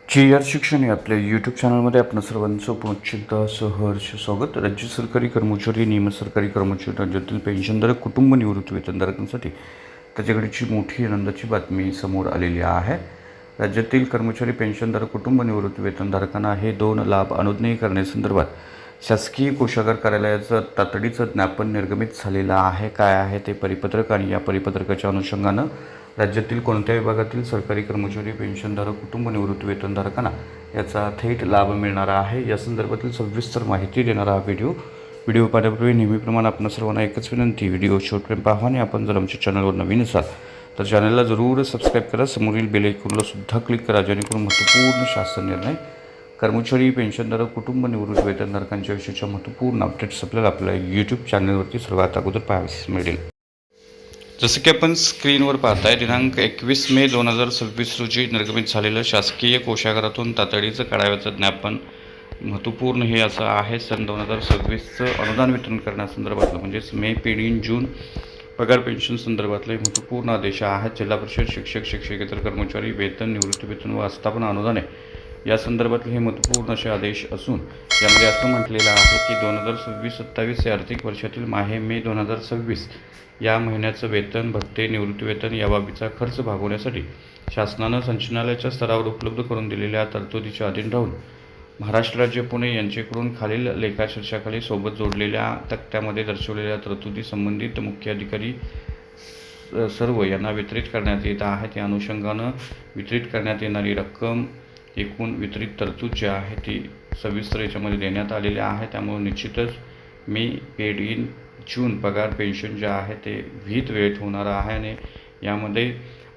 जी शिक्षण या आपल्या यूट्यूब चॅनलमध्ये आपण सर्वांचं पुनश्च एकदा सहर्ष स्वागत. राज्य सरकारी कर्मचारी, निमसरकारी कर्मचारी, राज्यातील पेन्शनधारक, कुटुंब निवृत्ती वेतनधारकांसाठी त्याच्याकडेची मोठी आनंदाची बातमी समोर आलेली आहे. राज्यातील कर्मचारी, पेन्शनधारक, कुटुंब निवृत्ती वेतनधारकांना हे 2 लाभ अनुज्ञेय करण्यासंदर्भात शासकीय कोषागार कार्यालयाचं तातडीचं ज्ञापन निर्गमित झालेलं आहे. काय आहे ते परिपत्रक आणि या परिपत्रकाच्या अनुषंगानं राज्यातील कोणत्या विभागातील सरकारी कर्मचारी, पेन्शनधारक, कुटुंब निवृत्ती वेतनधारकांना याचा थेट लाभ मिळणार आहे, या संदर्भातील सविस्तर माहिती देणारा हा व्हिडिओ पाहण्यापूर्वी नेहमीप्रमाणे आपण सर्वांना एकच विनंती, व्हिडिओ शेवटपर्यंत पाहा आणि आपण जर आमच्या चॅनलवर नवीन असाल तर चॅनलला जरूर सबस्क्राईब करा. समोरील बेल आयकॉनला सुद्धा क्लिक करा, जेणेकरून महत्त्वपूर्ण शासन निर्णय, कर्मचारी, पेन्शनधारक, कुटुंब निवृत्ती वेतनधारकांच्या विषयीच्या महत्त्वपूर्ण अपडेट्स आपल्या यूट्यूब चॅनलवरती सर्वात अगोदर पाहावयास मिळेल. जसं की आपण स्क्रीनवर पाहताय, दिनांक 21 मे 2026 रोजी निर्गमित झालेलं शासकीय कोषागारातून तातडीचं काढाव्याचं ज्ञापन महत्त्वपूर्ण हे असं आहे. सन 2026चं अनुदान वितरण करण्यासंदर्भातलं म्हणजेच मे, पेड इन जून पगार पेन्शन संदर्भातले महत्त्वपूर्ण आदेश आहेत. जिल्हा परिषद शिक्षक, शिक्षकेतर कर्मचारी वेतन, निवृत्ती वेतन व आस्थापना अनुदाने या संदर्भातले हे महत्त्वपूर्ण असे आदेश असून यामध्ये असं म्हटलेलं आहे की 2026-27 या आर्थिक वर्षातील माहे मे 2026 या महिन्याचं वेतन, भत्ते, निवृत्ती वेतन या बाबीचा खर्च भागवण्यासाठी शासनानं संचालनालयाच्या स्तरावर उपलब्ध करून दिलेल्या तरतुदीच्या अधीन राहून महाराष्ट्र राज्य पुणे यांच्याकडून खालील लेखाशीर्षाखाली सोबत जोडलेल्या तक्त्यामध्ये दर्शवलेल्या तरतुदी संबंधित मुख्य अधिकारी सर्व यांना वितरित करण्यात येत आहे. त्या अनुषंगानं वितरित करण्यात येणारी रक्कम, एकूण वितरित तरतूद जी आहे ती सविस्तर याच्यामध्ये देण्यात आलेल्या आहे. त्यामुळे निश्चितच मे, पेड इन जून पगार पेन्शन जे आहे ते विहित वेळेत होणार आहे आणि यामध्ये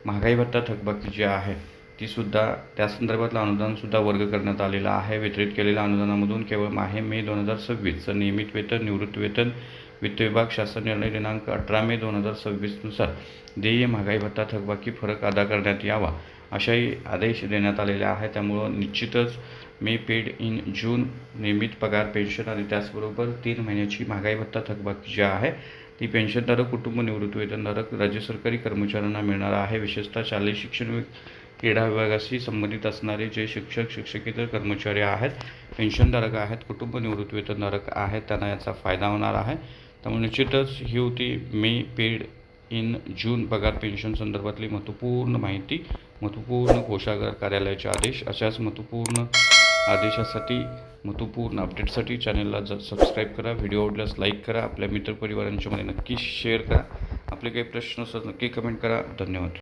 महागाई भत्ता थकबाकी जी आहे तीसुद्धा त्या संदर्भातलं अनुदानसुद्धा वर्ग करण्यात आलेलं आहे. वितरित केलेल्या अनुदानामधून केवळ माहे मे 2026चं नियमित वेतन, निवृत्ती वेतन, वित्त विभाग शासन निर्णय दिनांक 18 मे 2026 नुसार देय महागाई भत्ता थकबाकी फरक अदा करण्यात यावा अशाही आदेश देण्यात आलेले आहे. त्यामुळं निश्चितच मे, पेड इन जून नियमित पगार पेन्शन आणि त्याचबरोबर 3 महिन्याची महागाई भत्ता थकबाकी जी आहे ती पेन्शनधारक, कुटुंब निवृत्ती वेतनधारक, राज्य सरकारी कर्मचाऱ्यांना मिळणार आहे. विशेषतः शालेय शिक्षण, क्रीडा विभागाशी संबंधित असणारे जे शिक्षक, शिक्षकेतर कर्मचारी आहेत, पेन्शनधारक आहेत, कुटुंब निवृत्ती वेतनधारक आहेत, त्यांना याचा फायदा होणार आहे. त्यामुळे निश्चितच ही होती मे, पेड इन जून पगार पेन्शन संदर्भातली महत्त्वपूर्ण माहिती, महत्त्वपूर्ण कोषागार कार्यालयाचे आदेश. अशाच महत्त्वपूर्ण आदेशासाठी, महत्त्वपूर्ण अपडेटसाठी चॅनलला सबस्क्राईब करा. व्हिडिओ आवडल्यास लाईक करा, आपल्या मित्रपरिवारांच्यामध्ये नक्की शेअर करा. आपले काही प्रश्न असतात नक्की कमेंट करा. धन्यवाद.